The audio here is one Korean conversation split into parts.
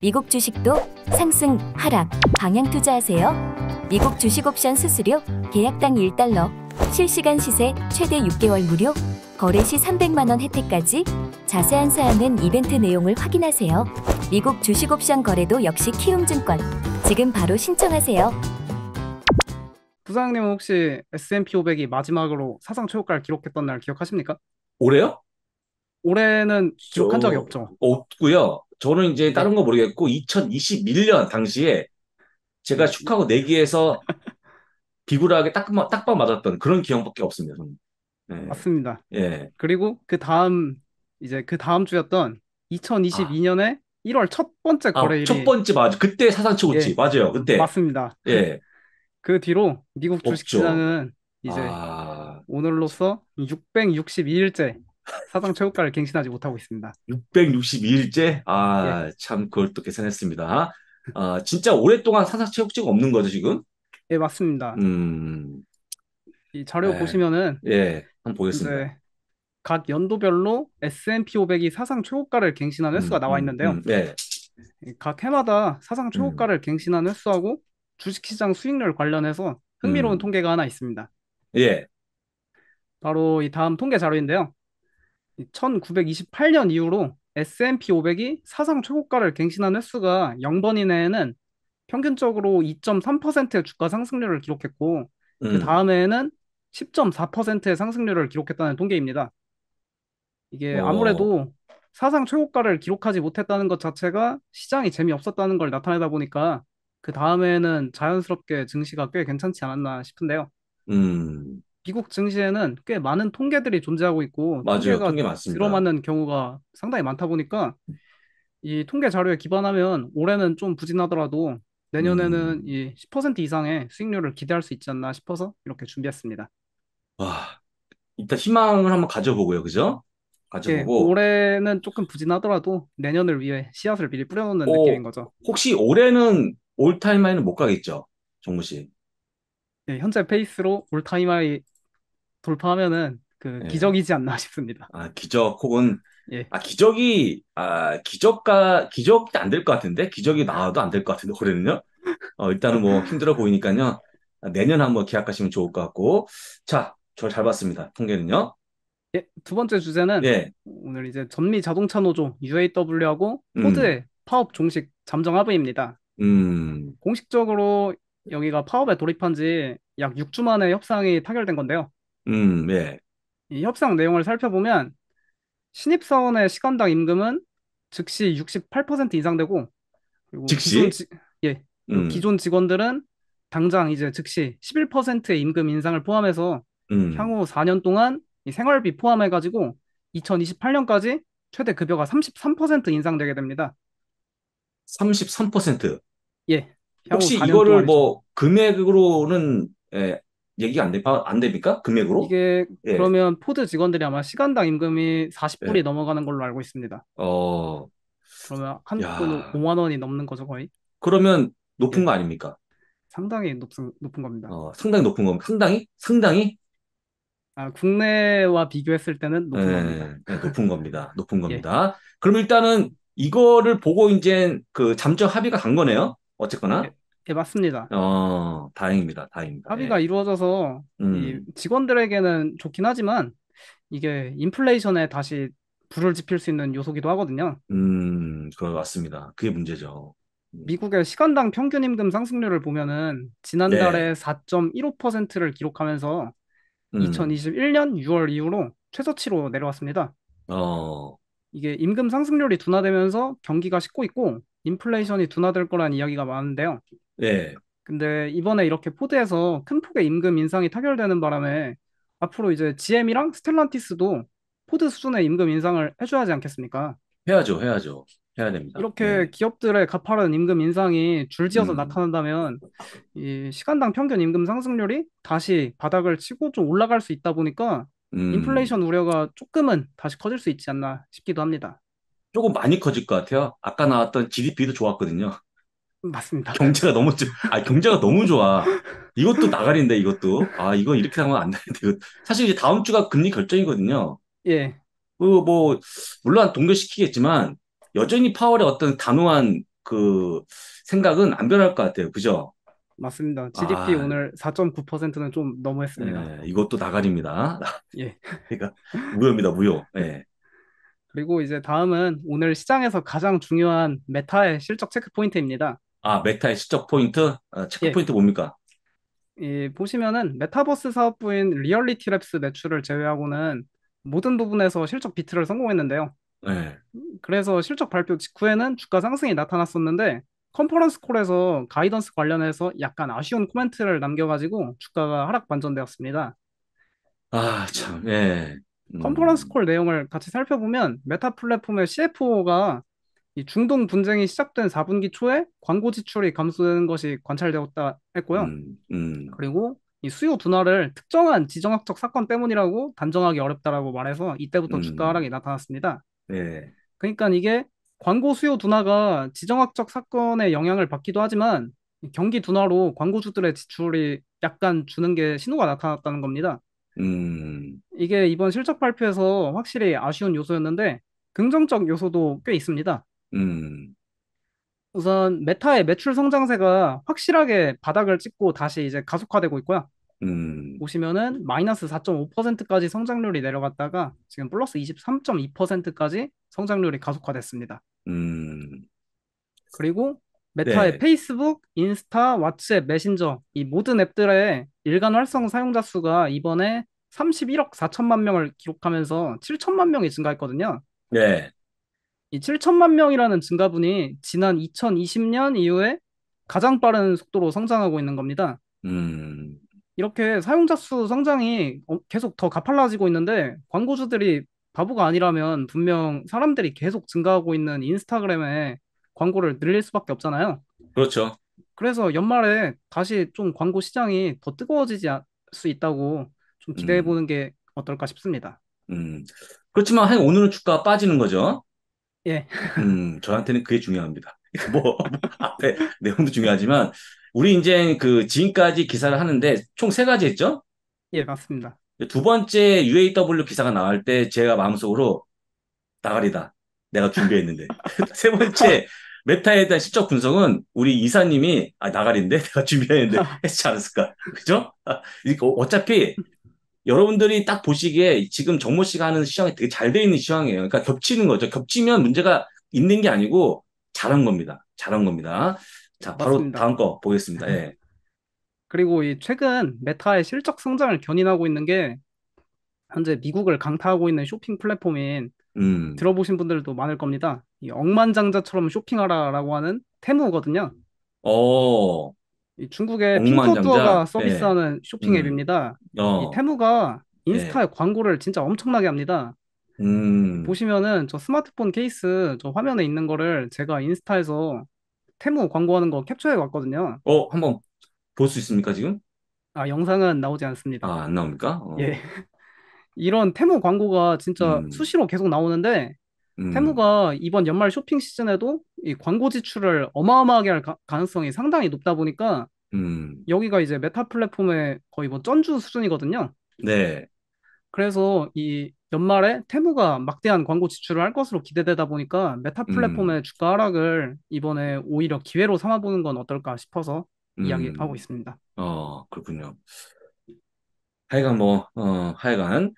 미국 주식도 상승, 하락, 방향 투자하세요. 미국 주식 옵션 수수료, 계약당 1달러, 실시간 시세 최대 6개월 무료, 거래 시 300만 원 혜택까지. 자세한 사항은 이벤트 내용을 확인하세요. 미국 주식 옵션 거래도 역시 키움증권. 지금 바로 신청하세요. 부사장님은 혹시 S&P 500이 마지막으로 사상 최고가를 기록했던 날 기억하십니까? 올해요? 올해는 기록한 적이 저, 없죠. 없고요. 저는 이제 네. 다른 거 모르겠고, 2021년 당시에 제가 네, 시카고 내기에서 비굴하게 딱방 맞았던 그런 기억밖에 없습니다. 저는. 예, 맞습니다. 예. 그리고 이제 그 다음 주였던 아, 2022년에 1월 첫 번째 첫 거래일이, 번째 맞아. 그때 사상 최고치. 예, 맞아요. 그때. 맞습니다. 예, 그 뒤로 미국 없죠. 주식시장은 이제 아, 오늘로써 662일째 사상 최고가를 갱신하지 못하고 있습니다. 662일째? 예, 참, 그걸 또 계산했습니다. 진짜 오랫동안 사상 최고치가 없는 거죠, 지금? 예, 맞습니다. 음, 이 자료 예, 보시면은 예, 한번 보겠습니다. 이제 각 연도별로 S&P 500이 사상 최고가를 갱신한 횟수가 나와 있는데요. 네, 각 해마다 사상 음, 최고가를 갱신한 횟수하고 주식시장 수익률 관련해서 흥미로운 음, 통계가 하나 있습니다. 예, 바로 이 다음 통계 자료인데요. 1928년 이후로 S&P 500이 사상 최고가를 갱신한 횟수가 0번 이내에는 평균적으로 2.3%의 주가 상승률을 기록했고, 그 음, 다음에는 10.4%의 상승률을 기록했다는 통계입니다. 이게 어, 아무래도 사상 최고가를 기록하지 못했다는 것 자체가 시장이 재미없었다는 걸 나타내다 보니까 그 다음에는 자연스럽게 증시가 꽤 괜찮지 않았나 싶은데요. 음, 미국 증시에는 꽤 많은 통계들이 존재하고 있고 맞아요. 통계가 통계 많습니다. 들어맞는 경우가 상당히 많다 보니까 이 통계 자료에 기반하면 올해는 좀 부진하더라도 내년에는 음, 이 10% 이상의 수익률을 기대할 수 있지 않나 싶어서 이렇게 준비했습니다. 와, 일단 희망을 한번 가져보고요, 그죠? 예, 가져보고, 올해는 조금 부진하더라도 내년을 위해 씨앗을 미리 뿌려놓는 어, 느낌인 거죠. 혹시 올해는 올타임 하이는 못 가겠죠? 정무 씨. 예, 현재 페이스로 올타임하이 돌파하면은 그 예. 기적이지 않나 싶습니다. 기적 혹은 예, 기적이 안 될 것 같은데 기적이 나와도 안 될 것 같은데 올해는요. 일단은 뭐 힘들어 보이니까요. 내년 한번 계약하시면 좋을 것 같고. 자, 저 잘 봤습니다. 통계는요. 예, 두 번째 주제는 예, 오늘 이제 전미 자동차 노조 UAW하고 음, 포드의 파업 종식 잠정 합의입니다. 음, 공식적으로 여기가 파업에 돌입한 지 약 6주 만에 협상이 타결된 건데요. 예. 이 협상 내용을 살펴보면 신입사원의 시간당 임금은 즉시 68% 인상되고 그리고 즉시, 예, 그리고 음, 기존 직원들은 당장 이제 즉시 11%의 임금 인상을 포함해서 음, 향후 4년 동안 이 생활비 포함해가지고 2028년까지 최대 급여가 33% 인상되게 됩니다. 33%. 예, 향후 혹시 4년 이거를 동안이죠. 뭐 금액으로는 얘기가 안 됩니까? 금액으로? 이게 예, 그러면 포드 직원들이 아마 시간당 임금이 예. 40불이 넘어가는 걸로 알고 있습니다. 어, 그러면 한 돈 야. 5만 원이 넘는 거죠, 거의. 그러면 높은 예, 거 아닙니까? 상당히 높은 겁니다. 상당히 높은 겁니다. 상당히? 상당히? 아, 국내와 비교했을 때는 높은 겁니다. 높은 겁니다. 높은 예. 겁니다. 그럼 일단은 이거를 보고 이제 그 잠정 합의가 간 거네요. 어쨌거나. 예, 예, 맞습니다. 다행입니다. 다행입니다. 예. 합의가 이루어져서 이 음, 직원들에게는 좋긴 하지만 이게 인플레이션에 다시 불을 지필 수 있는 요소기도 하거든요. 그거 맞습니다. 그게 문제죠. 음, 미국의 시간당 평균 임금 상승률을 보면은 네. 지난달에 4.15%를 기록하면서 음, 2021년 6월 이후로 최저치로 내려왔습니다. 어, 이게 임금 상승률이 둔화되면서 경기가 식고 있고 인플레이션이 둔화될 거란 이야기가 많은데요. 예. 근데 이번에 이렇게 포드에서 큰 폭의 임금 인상이 타결되는 바람에 앞으로 이제 GM이랑 스텔란티스도 포드 수준의 임금 인상을 해줘야 하지 않겠습니까? 해야죠. 해야죠. 해야 됩니다. 이렇게 예. 기업들의 가파른 임금 인상이 줄지어서 음, 나타난다면 이 시간당 평균 임금 상승률이 다시 바닥을 치고 좀 올라갈 수 있다 보니까 음. 인플레이션 우려가 조금은 다시 커질 수 있지 않나 싶기도 합니다. 조금 많이 커질 것 같아요. 아까 나왔던 GDP도 좋았거든요. 맞습니다. 경제가 너무 좋아. 이것도 나가린데, 이것도. 이건 이렇게 하면 안 되는데. 사실 이제 다음 주가 금리 결정이거든요. 예, 뭐, 물론 동결시키겠지만, 여전히 파월의 어떤 단호한 그 생각은 안 변할 것 같아요. 그죠? 맞습니다. GDP 아, 오늘 4.9%는 좀 너무했습니다. 이것도 나가립니다. 예. 그러니까 무효입니다, 무효. 예. 그리고 이제 다음은 오늘 시장에서 가장 중요한 메타의 실적 체크 포인트입니다. 아, 메타의 시적 포인트? 체크 예. 포인트 뭡니까? 보시면은 메타버스 사업부인 리얼리티 랩스 매출을 제외하고는 모든 부분에서 실적 비트를 성공했는데요. 예. 그래서 실적 발표 직후에는 주가 상승이 나타났었는데 컨퍼런스 콜에서 가이던스 관련해서 약간 아쉬운 코멘트를 남겨가지고 주가가 하락 반전되었습니다. 아, 참, 예. 컨퍼런스 음, 콜 내용을 같이 살펴보면 메타 플랫폼의 CFO가 이 중동 분쟁이 시작된 4분기 초에 광고 지출이 감소되는 것이 관찰되었다 했고요. 음, 음, 그리고 이 수요 둔화를 특정한 지정학적 사건 때문이라고 단정하기 어렵다라고 말해서 이때부터 주가 음, 하락이 나타났습니다. 예. 그러니까 이게 광고 수요 둔화가 지정학적 사건에 영향을 받기도 하지만 이 경기 둔화로 광고주들의 지출이 약간 주는 게 신호가 나타났다는 겁니다. 음, 이게 이번 실적 발표에서 확실히 아쉬운 요소였는데 긍정적 요소도 꽤 있습니다. 음, 우선 메타의 매출 성장세가 확실하게 바닥을 찍고 다시 이제 가속화되고 있고요. 음, 보시면은 마이너스 4.5%까지 성장률이 내려갔다가 지금 플러스 23.2%까지 성장률이 가속화됐습니다. 음, 그리고 메타의 네, 페이스북, 인스타, 왓츠앱, 메신저 이 모든 앱들의 일간 활성 사용자 수가 이번에 31억 4천만 명을 기록하면서 7천만 명이 증가했거든요. 네, 이 7천만 명이라는 증가분이 지난 2020년 이후에 가장 빠른 속도로 성장하고 있는 겁니다. 음, 이렇게 사용자 수 성장이 계속 더 가팔라지고 있는데 광고주들이 바보가 아니라면 분명 사람들이 계속 증가하고 있는 인스타그램에 광고를 늘릴 수밖에 없잖아요. 그렇죠. 그래서 연말에 다시 좀 광고 시장이 더 뜨거워지지 수 있다고 좀 기대해 음, 보는 게 어떨까 싶습니다. 음. 그렇지만 하여간 오늘은 주가가 빠지는 거죠. 예, 저한테는 그게 중요합니다. 뭐, 앞에 내용도 중요하지만, 우리 이제 그 지금까지 기사를 하는데 총 세 가지 했죠? 예, 맞습니다. 두 번째 UAW 기사가 나올 때 제가 마음속으로 나가리다. 내가 준비했는데. 세 번째 메타에 대한 시적 분석은 우리 이사님이 나가리인데 내가 준비했는데 했지 않았을까? 그죠? 이거 어차피 여러분들이 딱 보시기에 지금 정모 씨가 하는 시황이 되게 잘 돼 있는 시황이에요. 그러니까 겹치는 거죠. 겹치면 문제가 있는 게 아니고 잘한 겁니다. 잘한 겁니다. 자, 바로 맞습니다. 다음 거 보겠습니다. 예. 그리고 이 최근 메타의 실적 성장을 견인하고 있는 게 현재 미국을 강타하고 있는 쇼핑 플랫폼인 음, 들어보신 분들도 많을 겁니다. 이 억만장자처럼 쇼핑하라라고 하는 테무거든요. 어, 이 중국의 억만장자. 핑거투어가 예. 서비스하는 쇼핑 음, 앱입니다. 이 어, 테무가 예. 인스타에 광고를 진짜 엄청나게 합니다. 음, 보시면은 저 스마트폰 케이스 저 화면에 있는 거를 제가 인스타에서 테무 광고하는 거 캡처해 왔거든요. 한번 볼 수 있습니까, 지금? 아, 영상은 나오지 않습니다. 안 나옵니까? 예. 이런 테무 광고가 진짜 음, 수시로 계속 나오는데 음, 테무가 이번 연말 쇼핑 시즌에도 이 광고 지출을 어마어마하게 할 가능성이 상당히 높다 보니까 음, 여기가 이제 메타 플랫폼의 거의 뭐 쩐주 수준이거든요. 네, 그래서 이 연말에 테무가 막대한 광고 지출을 할 것으로 기대되다 보니까 메타 음, 플랫폼의 주가 하락을 이번에 오히려 기회로 삼아보는 건 어떨까 싶어서 이야기하고 음, 있습니다. 그렇군요. 하여간 하여간,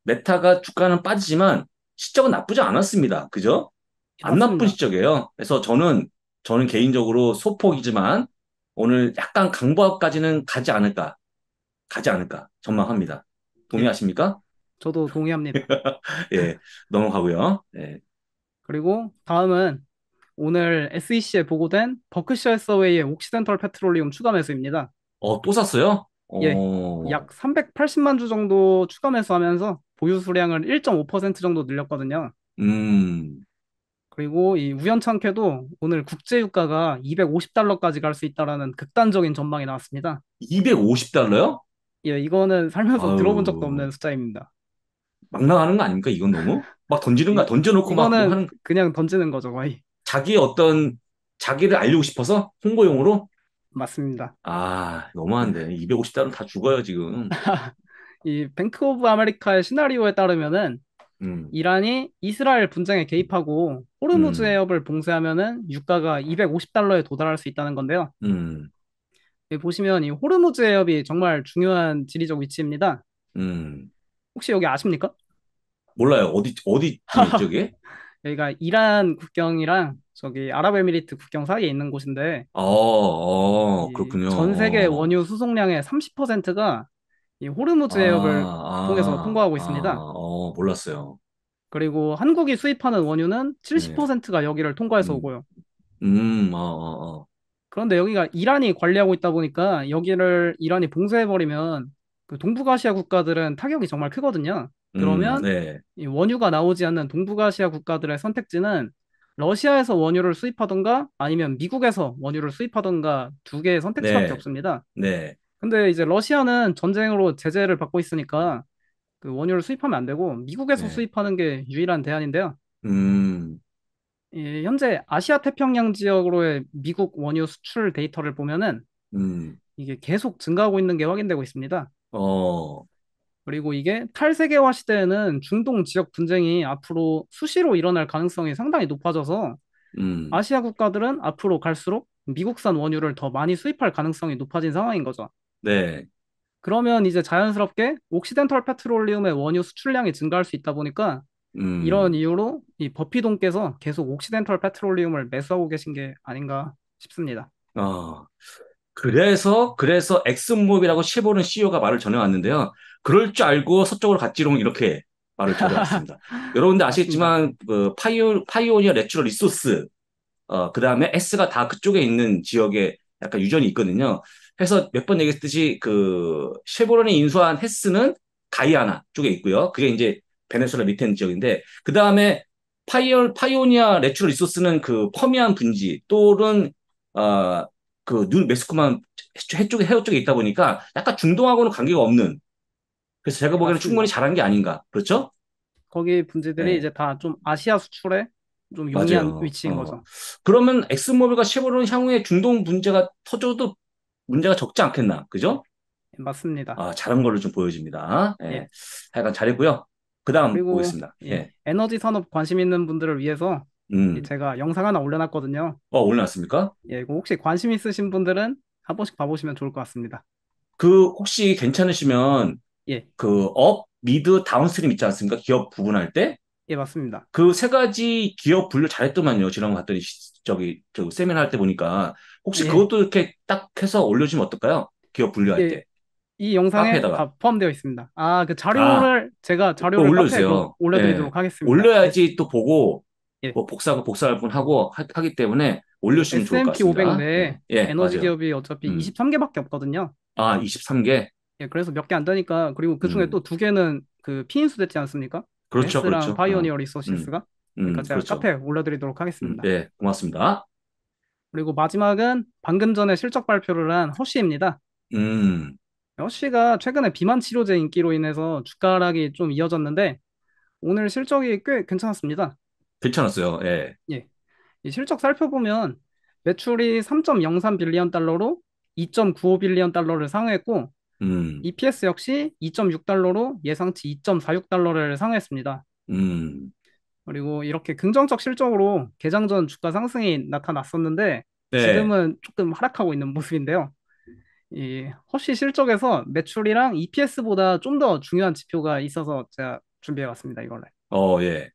메타가 주가는 빠지지만 시적은 나쁘지 않았습니다. 그죠? 예, 안 나쁜 맞습니다. 시적이에요. 그래서 저는 개인적으로 소폭이지만 오늘 약간 강보합까지는 가지 않을까 전망합니다. 예, 동의하십니까? 저도 동의합니다. 예, 넘어가고요. 예. 그리고 다음은 오늘 SEC에 보고된 버크셔 해서웨이의 옥시덴털 페트롤리움 추가 매수입니다. 또 샀어요? 예, 약 380만 주 정도 추가 매수하면서 보유 수량을 1.5% 정도 늘렸거든요. 음, 그리고 이 우연찮게도 오늘 국제유가가 250달러까지 갈 수 있다라는 극단적인 전망이 나왔습니다. 250달러요? 예, 이거는 살면서 들어본 적도 아유, 없는 숫자입니다. 막 나가는 거 아닙니까? 이건 너무? 막 이, 던져놓고 막 뭐 이거는 하는, 그냥 던지는 거죠, 거의. 자기를 알리고 싶어서? 홍보용으로? 맞습니다. 너무한데. 250달러는 다 죽어요, 지금. 이 뱅크 오브 아메리카의 시나리오에 따르면은 음, 이란이 이스라엘 분쟁에 개입하고 호르무즈 음, 해협을 봉쇄하면은 유가가 250달러에 도달할 수 있다는 건데요. 음, 여기 보시면 이 호르무즈 해협이 정말 중요한 지리적 위치입니다. 음. 혹시 여기 아십니까? 몰라요. 어디 지역이죠, 이게? 여기가 이란 국경이랑 저기 아랍에미리트 국경 사이에 있는 곳인데 이 그렇군요. 전 세계 원유 수송량의 30%가 이 호르무즈 해협을 통해서 통과하고 있습니다. 몰랐어요. 그리고 한국이 수입하는 원유는 네. 70%가 여기를 통과해서 음, 오고요. 어. 그런데 여기가 이란이 관리하고 있다 보니까 여기를 이란이 봉쇄해버리면 그 동북아시아 국가들은 타격이 정말 크거든요. 그러면 네, 이 원유가 나오지 않는 동북아시아 국가들의 선택지는 러시아에서 원유를 수입하던가 아니면 미국에서 원유를 수입하던가 두 개의 선택지밖에 네, 없습니다. 네, 근데 이제 러시아는 전쟁으로 제재를 받고 있으니까 그 원유를 수입하면 안 되고 미국에서 네. 수입하는 게 유일한 대안인데요. 음, 현재 아시아 태평양 지역으로의 미국 원유 수출 데이터를 보면은 음, 이게 계속 증가하고 있는 게 확인되고 있습니다. 어, 그리고 이게 탈세계화 시대에는 중동 지역 분쟁이 앞으로 수시로 일어날 가능성이 상당히 높아져서 음, 아시아 국가들은 앞으로 갈수록 미국산 원유를 더 많이 수입할 가능성이 높아진 상황인 거죠. 네, 그러면 이제 자연스럽게 옥시덴털 페트롤리움의 원유 수출량이 증가할 수 있다 보니까 이런 음, 이유로 이 버피동께서 계속 옥시덴털 페트롤리움을 매수하고 계신 게 아닌가 싶습니다. 어. 그래서 엑슨모빌하고 쉐보른 CEO가 말을 전해왔는데요. 그럴 줄 알고 서쪽으로 갔지롱 이렇게 말을 전해왔습니다. 여러분들 맞습니다. 아시겠지만 그 파이오니어 내추럴 리소스 그 다음에 S가 다 그쪽에 있는 지역에 약간 유전이 있거든요. 해서 몇 번 얘기했듯이 그 쉐보론이 인수한 헤스는 가이아나 쪽에 있고요. 그게 이제 베네수엘라 밑에 있는 지역인데 그 다음에 파이오니아 내추럴 리소스는 그 퍼미안 분지 또는 그뉴 메스코만 해쪽에 해역 쪽에 있다 보니까 약간 중동하고는 관계가 없는 그래서 제가 예, 보기에는 충분히 맞습니다. 잘한 게 아닌가 그렇죠? 거기 분지들이 네. 이제 다 좀 아시아 수출에 좀 용이한 맞아요. 위치인 거죠. 그러면 엑스모빌과 쉐보론 향후에 중동 문제가 터져도 문제가 적지 않겠나? 그죠? 예, 맞습니다. 잘한 걸로 좀 보여집니다. 예. 예. 하여간 잘했고요. 그 다음 그리고 보겠습니다. 이 예. 에너지 산업 관심 있는 분들을 위해서 음. 제가 영상 하나 올려놨거든요. 올려놨습니까? 예, 이거 혹시 관심 있으신 분들은 한 번씩 봐보시면 좋을 것 같습니다. 혹시 괜찮으시면 예, 미드, 다운스트림 있지 않습니까? 기업 구분할 때? 예, 맞습니다. 그 세 가지 기업 분류 잘했더만요. 지난번 봤더니 저기 세미나 할 때 보니까 혹시 예, 그것도 이렇게 딱 해서 올려주면 어떨까요? 기업 분류할 예, 때. 이 영상에 카페에다가. 다 포함되어 있습니다. 아, 그 아, 자료를 제가 그거 자료를 카페에 그럼 올려주세요. 예. 올려드리도록 하겠습니다. 올려야지 또 보고 예, 뭐 복사할 분 하고 하기 때문에 올려주시면 좋을 것 S&P 500 같습니다. 내에 예, 예, 에너지 맞아요. 기업이 어차피 음. 23개밖에 없거든요. 23개? 예, 그래서 몇 개 안 되니까 그리고 그 중에 음. 또 두 개는 그 피인수 됐지 않습니까? 그 그렇죠, 헤스랑 그렇죠. 파이오니어 음, 리소시스가. 그러니까 제가 그렇죠. 카페에 올려드리도록 하겠습니다. 네, 고맙습니다. 그리고 마지막은 방금 전에 실적 발표를 한 허쉬입니다. 음, 허쉬가 최근에 비만 치료제 인기로 인해서 주가 하락이 좀 이어졌는데 오늘 실적이 꽤 괜찮았습니다. 괜찮았어요. 예. 예, 이 실적 살펴보면 매출이 3.03 빌리언 달러로 2.95 빌리언 달러를 상회했고 음, EPS 역시 2.6달러로 예상치 2.46달러를 상회했습니다. 음, 그리고 이렇게 긍정적 실적으로 개장 전 주가 상승이 나타났었는데 네. 지금은 조금 하락하고 있는 모습인데요. 이 허쉬 실적에서 매출이랑 EPS보다 좀 더 중요한 지표가 있어서 제가 준비해 왔습니다. 이거를. 예.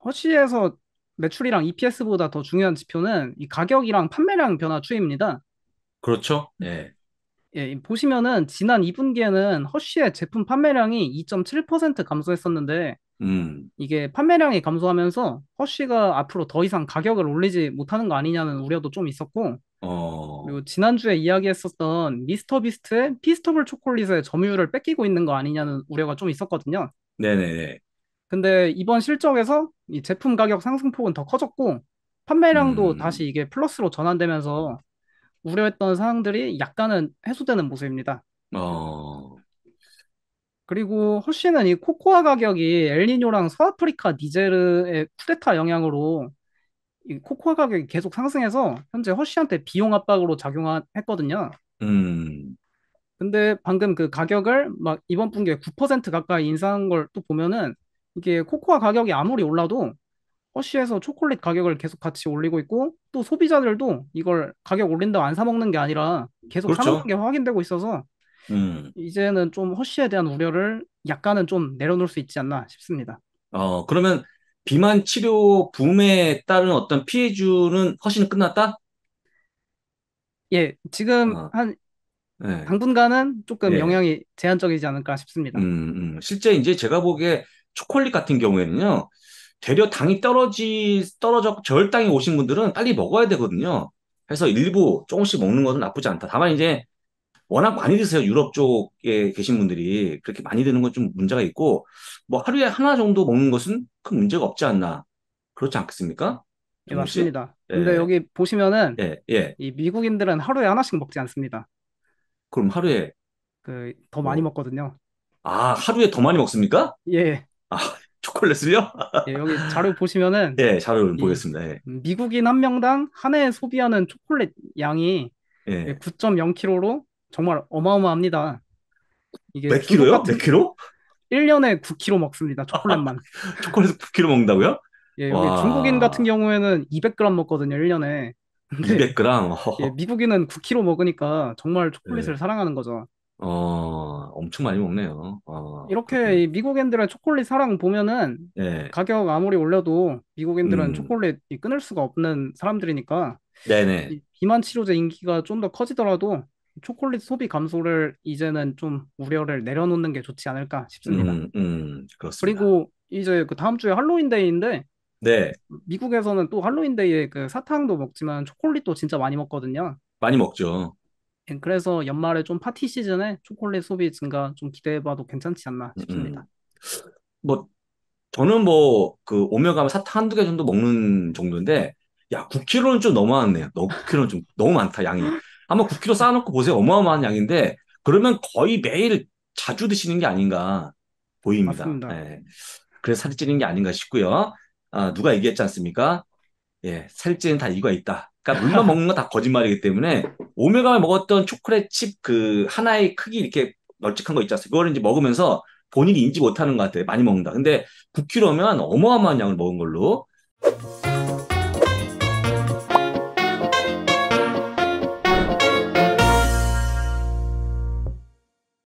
허쉬에서 매출이랑 EPS보다 더 중요한 지표는 이 가격이랑 판매량 변화 추이입니다. 그렇죠. 예. 예, 보시면은 지난 2분기에는 허쉬의 제품 판매량이 2.7% 감소했었는데 음, 이게 판매량이 감소하면서 허쉬가 앞으로 더 이상 가격을 올리지 못하는 거 아니냐는 우려도 좀 있었고 어, 그리고 지난주에 이야기했었던 미스터 비스트의 피스터블 초콜릿의 점유율을 뺏기고 있는 거 아니냐는 우려가 좀 있었거든요. 네네네. 근데 이번 실적에서 이 제품 가격 상승폭은 더 커졌고 판매량도 음, 다시 이게 플러스로 전환되면서 우려했던 사항들이 약간은 해소되는 모습입니다. 어, 그리고 허쉬는 이 코코아 가격이 엘니뇨랑 서아프리카 니제르의 쿠데타 영향으로 이 코코아 가격이 계속 상승해서 현재 허쉬한테 비용 압박으로 작용했거든요. 음, 근데 방금 그 가격을 막 이번 분기에 9% 가까이 인상한 걸 또 보면은 이게 코코아 가격이 아무리 올라도 허쉬에서 초콜릿 가격을 계속 같이 올리고 있고 또 소비자들도 이걸 가격 올린다고 안 사 먹는 게 아니라 계속 사 먹는 그렇죠. 게 확인되고 있어서 음. 이제는 좀 허쉬에 대한 우려를 약간은 좀 내려놓을 수 있지 않나 싶습니다. 그러면 비만 치료 붐에 따른 어떤 피해주는 허시는 끝났다? 예, 지금 어, 한 예, 당분간은 조금 예. 영향이 제한적이지 않을까 싶습니다. 실제 이제 제가 보기에 초콜릿 같은 경우에는요, 되려 당이 떨어져 저혈당이 오신 분들은 빨리 먹어야 되거든요. 그래서 일부 조금씩 먹는 것은 나쁘지 않다. 다만 이제 워낙 많이 드세요. 유럽 쪽에 계신 분들이. 그렇게 많이 드는 건 좀 문제가 있고, 뭐 하루에 하나 정도 먹는 것은 큰 문제가 없지 않나. 그렇지 않겠습니까? 예, 정우 씨? 맞습니다. 근데 예, 여기 보시면은 예, 예. 이 미국인들은 하루에 하나씩 먹지 않습니다. 그럼 하루에, 그 더 많이 뭐, 먹거든요. 하루에 더 많이 먹습니까? 예, 아, 초콜릿을요? 예, 여기 자료 보시면은 예, 자료를 이 보겠습니다. 예, 미국인 한 명당 한 해에 소비하는 초콜릿 양이 예. 9.0kg로 정말 어마어마합니다. 이게 몇 중국 킬로요? 몇 같은 킬로? 1년에 9kg 먹습니다. 초콜릿만. 초콜릿 9킬로 먹는다고요? 예, 여기 중국인 같은 와, 경우에는 200g 먹거든요, 1년에. 근데 200g. 예, 미국인은 9kg 먹으니까 정말 초콜릿을 예, 사랑하는 거죠. 엄청 많이 먹네요. 그렇군요. 이렇게 이 미국인들의 초콜릿 사랑 보면은 예, 가격 아무리 올려도 미국인들은 음, 초콜릿 끊을 수가 없는 사람들이니까 네네. 이 비만 치료제 인기가 좀 더 커지더라도 초콜릿 소비 감소를 이제는 좀 우려를 내려놓는 게 좋지 않을까 싶습니다. 그렇습니다. 그리고 이제 그 다음 주에 할로윈데이인데 네, 미국에서는 또 할로윈데이에 그 사탕도 먹지만 초콜릿도 진짜 많이 먹거든요. 많이 먹죠. 예, 그래서 연말에 좀 파티 시즌에 초콜릿 소비 증가 좀 기대해봐도 괜찮지 않나 싶습니다. 음. 뭐, 저는 뭐, 그, 오며 가면 사탕 한두 개 정도 먹는 정도인데, 야, 9kg는 좀 너무하네요. 9kg는 좀 너무 많다, 양이. 한번 9kg 쌓아놓고 보세요. 어마어마한 양인데, 그러면 거의 매일 자주 드시는 게 아닌가 보입니다. 맞습니다. 예. 그래서 살이 찌는 게 아닌가 싶고요. 누가 얘기했지 않습니까? 예, 살이 찌는 다 이유가 있다. 그러니까 물만 먹는 건 다 거짓말이기 때문에, 오메가를 먹었던 초콜릿 칩 그 하나의 크기 이렇게 널찍한 거 있지 않습니까? 그거를 이제 먹으면서 본인이 인지 못하는 것 같아요. 많이 먹는다. 근데 9kg면 어마어마한 양을 먹은 걸로.